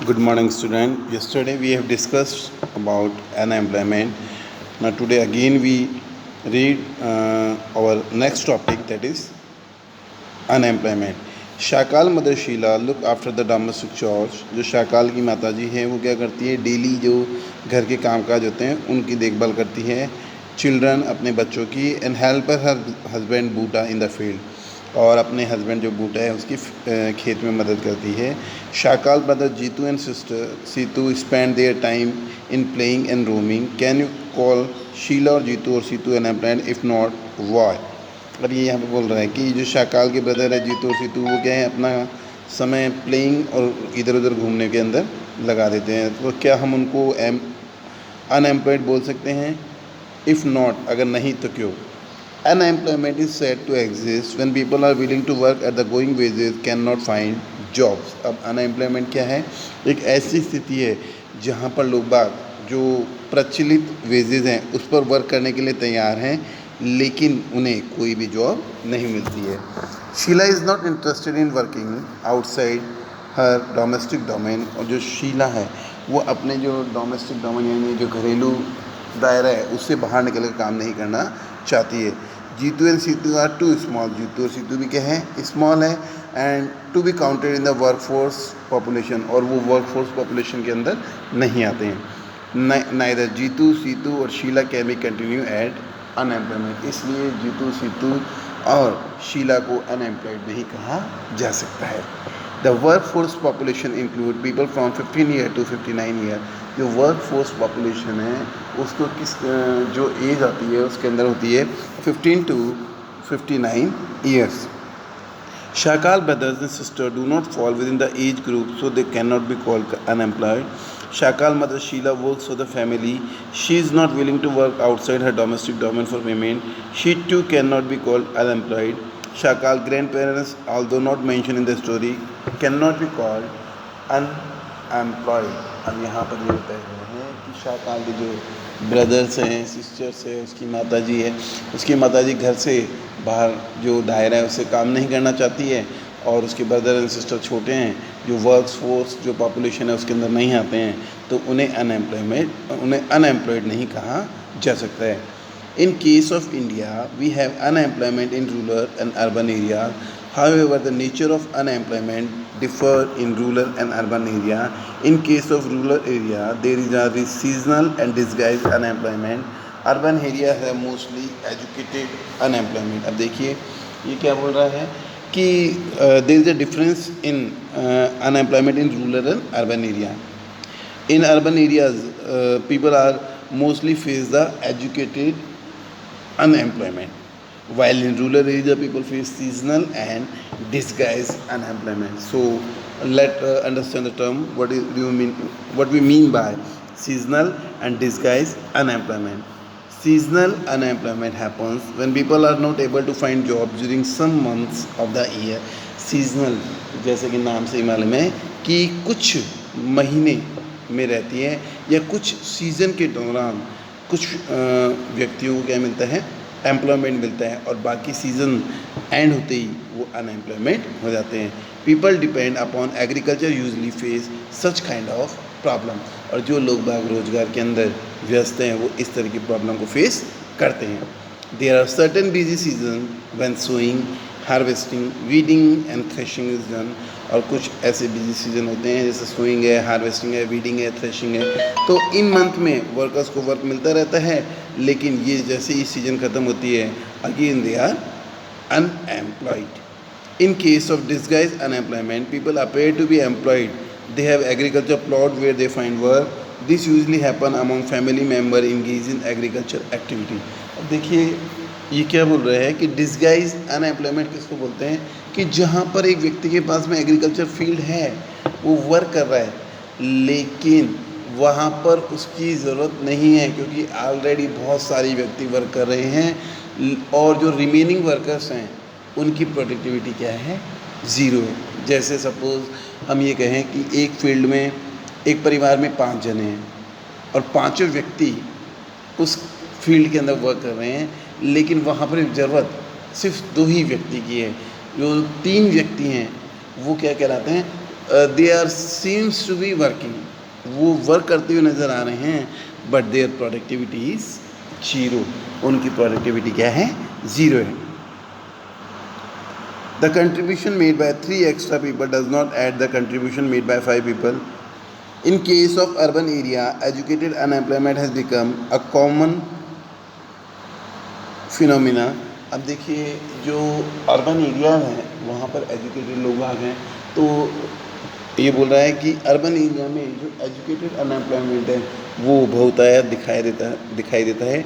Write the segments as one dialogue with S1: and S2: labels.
S1: Good morning, student. Yesterday we have discussed about unemployment. Now today again we read our next topic, that is unemployment. Sakal mother Sheela look after the domestic chores. जो शाकाल की माता जी हैं वो क्या करती है, daily जो घर के कामकाज होते हैं उनकी देखभाल करती है. चिल्ड्रन अपने बच्चों की, and help her husband Buta in the field, और अपने हस्बैंड जो बूटा है उसकी खेत में मदद करती है. Sakal brother Jeetu and sister Seetu spend their time in playing and roaming. Can you call Sheela और जीतू और Seetu unemployed? If not, why? अब ये यहाँ पे बोल रहा है कि जो शाकाल के ब्रदर है जीतू और सीतू, वो क्या है, अपना समय प्लेइंग और इधर उधर घूमने के अंदर लगा देते हैं. तो क्या हम उनको अनएम्प्लॉयड बोल सकते हैं? इफ़ नॉट, अगर नहीं तो क्यों? Unemployment is said to exist when people are willing to work at the going wages cannot find jobs. अब unemployment क्या है? एक ऐसी स्थिति है जहाँ पर लोग बाग जो प्रचलित वेजेस हैं उस पर वर्क करने के लिए तैयार हैं, लेकिन उन्हें कोई भी जॉब नहीं मिलती है. Sheela is not interested in working outside her domestic domain. और जो शीला है वो अपने जो डोमेस्टिक डोमेन यानी जो घरेलू दायरा है उससे बाहर निकल कर काम नहीं करना चाहती है. Jeetu and Seetu are too small. Jeetu और सीतू भी क्या है, स्मॉल है, and to be counted in the workforce population, और वो वर्कफोर्स पॉपुलेशन के अंदर नहीं आते हैं. नाइदर जीतू, सीतू और Sheela can be continue at unemployment. इसलिए जीतू, सीतू और शीला को अनएम्प्लॉयड नहीं कहा जा सकता है. The workforce population include people from 15 year to 59 year. जो वर्कफोर्स पॉपुलेशन है उसको जो एज आती है उसके अंदर होती है 15 to 59 years. Shakal brothers and sisters do not fall within the age group, so they cannot be called unemployed. Shakal mother Sheila works for the family. She is not willing to work outside her domestic domain for payment. She too cannot be called unemployed. Shakal grandparents, although not mentioned in the story, cannot be called unemployed. अब यहाँ पर ये बताया गया है कि शाकाल के जो ब्रदर्स हैं, सिस्टर्स है, उसकी माताजी है, उसकी माताजी घर से बाहर जो दायरा है उससे काम नहीं करना चाहती है, और उसके ब्रदर एंड सिस्टर छोटे हैं जो वर्क फोर्स जो पॉपुलेशन है उसके अंदर नहीं आते हैं, तो उन्हें अनएम्प्लॉयड नहीं कहा जा सकता है. In case of India we have unemployment in rural and urban area. However, the nature of unemployment differ in rural and urban area. In case of rural area, there is a seasonal and disguised unemployment. Urban areas have mostly educated unemployment. अब देखिए ये क्या बोल रहा है कि there is a difference in unemployment in rural and urban area. In urban areas, people are mostly face the educated unemployment, while in rural area people face seasonal and disguised unemployment. So let understand the term what we mean by seasonal and disguised unemployment. Seasonal unemployment happens when people are not able to find jobs during some months of the year. Seasonal जैसे कि नाम से ही मालूम है कि कुछ महीने में रहती है या कुछ सीज़न के दौरान कुछ व्यक्तियों को क्या मिलता है, एम्प्लॉयमेंट मिलता है, और बाकी सीज़न एंड होते ही वो अनएम्प्लॉयमेंट हो जाते हैं. People depend upon agriculture usually face such kind of problem. और जो लोग बाग रोजगार के अंदर व्यस्त हैं वो इस तरह की प्रॉब्लम को फेस करते हैं. There are certain busy season when sowing, harvesting, weeding and threshing is done. और कुछ ऐसे बिजी सीजन होते हैं जैसे सोइंग है, हार्वेस्टिंग है, वीडिंग है, थ्रेशिंग है. तो इन मंथ में वर्कर्स को वर्क मिलता रहता है, लेकिन ये जैसे ही सीजन ख़त्म होती है again they are unemployed. In case of disguised unemployment, people appear to be employed. They have agriculture plot where they find work. This usually happen among family member engaged in agriculture activity. अब देखिए ये क्या बोल रहा है कि disguise unemployment किसको बोलते हैं, कि जहाँ पर एक व्यक्ति के पास में एग्रीकल्चर फील्ड है, वो वर्क कर रहा है, लेकिन वहाँ पर उसकी ज़रूरत नहीं है क्योंकि ऑलरेडी बहुत सारे व्यक्ति वर्क कर रहे हैं, और जो रिमेनिंग वर्कर्स हैं उनकी प्रोडक्टिविटी क्या है, ज़ीरो है. जैसे सपोज़ हम ये कहें कि एक फील्ड में एक परिवार में 5 जने हैं और पाँचों व्यक्ति उस फील्ड के अंदर वर्क कर रहे हैं, लेकिन वहाँ पर ज़रूरत सिर्फ 2 ही व्यक्ति की है. जो 3 व्यक्ति हैं वो क्या कहलाते हैं, they are seems to be working, वो वर्क करते हुए नज़र आ रहे हैं, but their productivity is zero, उनकी प्रोडक्टिविटी क्या है, ज़ीरो है। The contribution made by 3 extra people does not add the contribution made by 5 people. In case of urban area, educated unemployment has become a common phenomena। अब देखिए जो urban area है वहाँ पर एजुकेटेड लोग आ गए, तो ये बोल रहा है कि अर्बन एरिया में जो एजुकेटेड अनएम्प्लॉयमेंट है वो बहुतायत दिखाई देता है।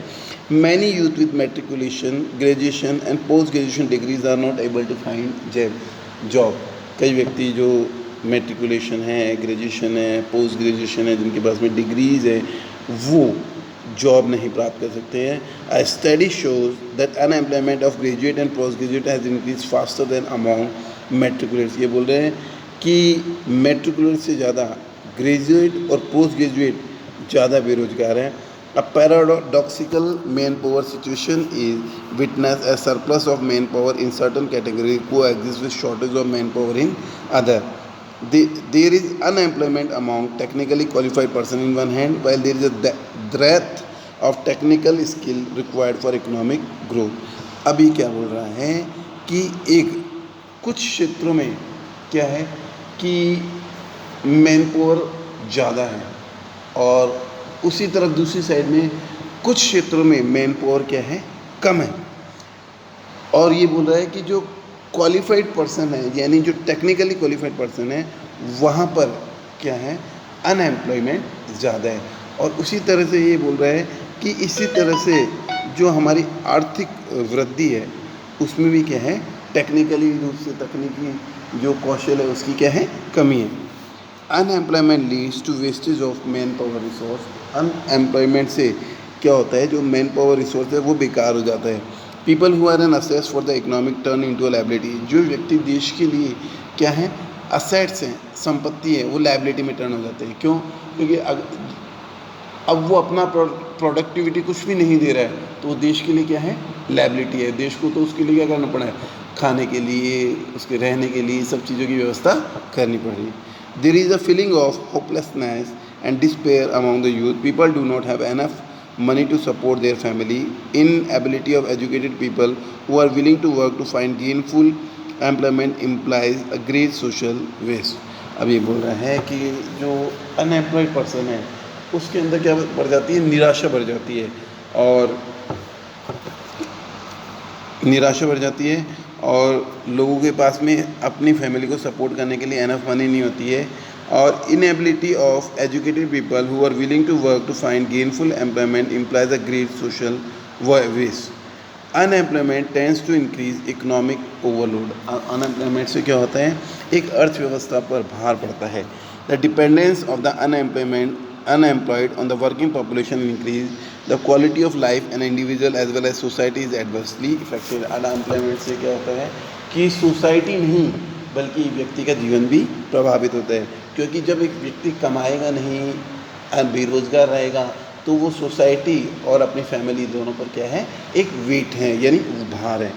S1: Many youth with matriculation, graduation and post graduation degrees are not able to find job. कई व्यक्ति जो मेट्रिकुलेशन है, ग्रेजुएशन है, पोस्ट ग्रेजुएशन है, जिनके पास में डिग्रीज़ है, वो जॉब नहीं प्राप्त कर सकते हैं। A study shows that unemployment of graduate and post graduate has increase faster than among matriculates. ये बोल रहे हैं कि मेट्रिकुलेट से ज़्यादा ग्रेजुएट और पोस्ट ग्रेजुएट ज़्यादा बेरोजगार हैं। A paradoxical manpower situation is witnessed as surplus of manpower in certain categories coexist with shortage of manpower in other. There is unemployment among technically qualified person in one hand, while there is a breadth of technical skill required for economic growth. अभी क्या बोल रहा है कि एक कुछ क्षेत्रों में क्या है कि मैनपावर ज़्यादा है, और उसी तरफ दूसरी साइड में कुछ क्षेत्रों में मैन पावर क्या है, कम है। और ये बोल रहा है कि जो क्वालिफाइड पर्सन है, यानी जो टेक्निकली क्वालिफाइड पर्सन है, वहाँ पर क्या है, अनएम्प्लॉयमेंट ज़्यादा है। और उसी तरह से ये बोल रहा है कि इसी तरह से जो हमारी आर्थिक वृद्धि है उसमें भी क्या है, टेक्निकली रूप से तकनीकी जो कौशल है उसकी क्या है, कमी है। Unemployment leads to wastage of man power resource. Unemployment से क्या होता है, जो मैन पावर रिसोर्स है वो बेकार हो जाता है। People who are an assets for the economic turn into a liability. जो व्यक्ति देश के लिए क्या है, असेट्स हैं, संपत्ति है, वो लायबिलिटी में टर्न हो जाते हैं। क्यों? क्योंकि अब वो अपना प्रोडक्टिविटी कुछ भी नहीं दे रहा है, तो वो देश के लिए क्या है, लायबिलिटी है। देश को तो उसके लिए क्या करना पड़ा है, खाने के लिए, उसके रहने के लिए, सब चीज़ों की व्यवस्था करनी पड़ रही है। There is a feeling of hopelessness and despair among the youth. People do not have enough money to support their family. Inability of educated people who are willing to work to find gainful employment implies a great social waste. अब ये बोल रहा है कि जो unemployed person है उसके अंदर क्या बढ़ जाती है, निराशा बढ़ जाती है, और निराशा बढ़ जाती है, और लोगों के पास में अपनी फैमिली को सपोर्ट करने के लिए एनफ मनी नहीं होती है। और inability of educated people who are willing to work to find gainful employment implies a great social waste. Unemployment tends to increase economic overload. Unemployment से क्या होता है, एक अर्थव्यवस्था पर भार पड़ता है। The dependence of the unemployed on the working population increase, the quality of life an individual as well as society is adversely affected। Unemployment से क्या होता है कि सोसाइटी नहीं बल्कि व्यक्ति का जीवन भी प्रभावित होता है, क्योंकि जब एक व्यक्ति कमाएगा नहीं, बेरोजगार रहेगा, तो वो सोसाइटी और अपनी फैमिली दोनों पर क्या है, एक वेट है, यानी भार है।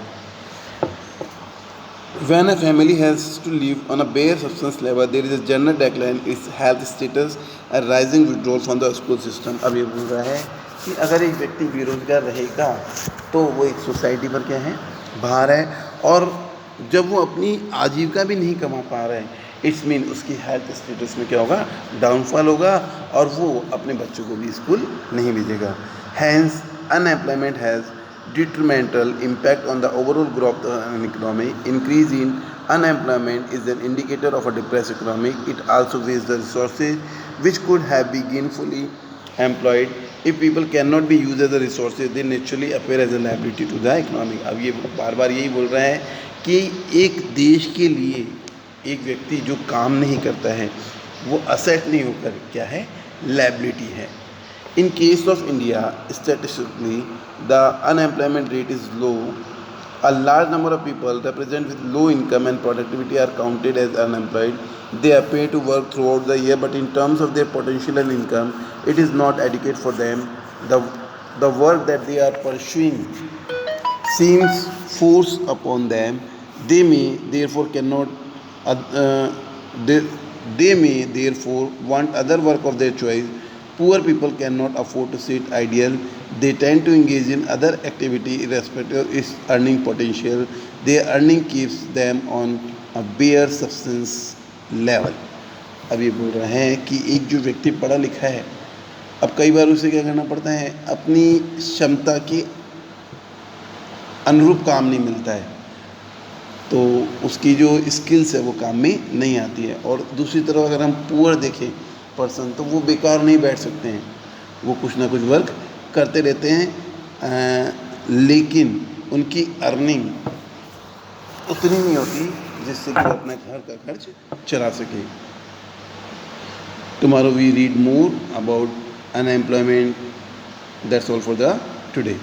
S1: When a family has to live on a bare subsistence level, there is a general decline in its health status and rising withdrawal from the school system। अब ये बोल रहा है कि अगर एक व्यक्ति बेरोजगार रहेगा तो वो एक सोसाइटी पर क्या है, भार है, और जब वो अपनी आजीविका भी नहीं कमा पा रहा है, इट्स मीन उसकी हेल्थ स्टेटस में क्या होगा, डाउनफॉल होगा, और वो अपने बच्चों को भी स्कूल नहीं भेजेगा। Hence unemployment has detrimental impact on the overall growth of an economy. Increase in unemployment is an indicator of a depressed economy. It also wastes the resources which could have been gainfully employed. If people cannot be used as a resources, they naturally appear as a liability to the economy। अब ये बार बार यही बोल रहा है कि एक देश के लिए एक व्यक्ति जो काम नहीं करता है वो असेट नहीं होकर क्या है, लायबिलिटी है। In case of India, statistically, the unemployment rate is low. A large number of people represent with low income and productivity are counted as unemployed. They appear to work throughout the year, but in terms of their potential and income, it is not adequate for them. The work that they are pursuing seems forced upon them. They may therefore cannot They may therefore want other work of their choice. Poor people cannot afford to sit idle. They tend to engage in other activity irrespective of its earning potential. Their earning keeps them on a bare subsistence level. अब ये बोल रहे हैं कि एक जो व्यक्ति पढ़ा लिखा है, अब कई बार उसे क्या करना पड़ता है, अपनी क्षमता के अनुरूप काम नहीं मिलता है, तो उसकी जो स्किल्स है वो काम में नहीं आती है। और दूसरी तरफ अगर हम पुअर देखें पर्सन, तो वो बेकार नहीं बैठ सकते हैं, वो कुछ ना कुछ वर्क करते रहते हैं, लेकिन उनकी अर्निंग उतनी नहीं होती जिससे कि वो अपने घर का खर्च चला सके। Tomorrow we read more about unemployment. That's all for the today.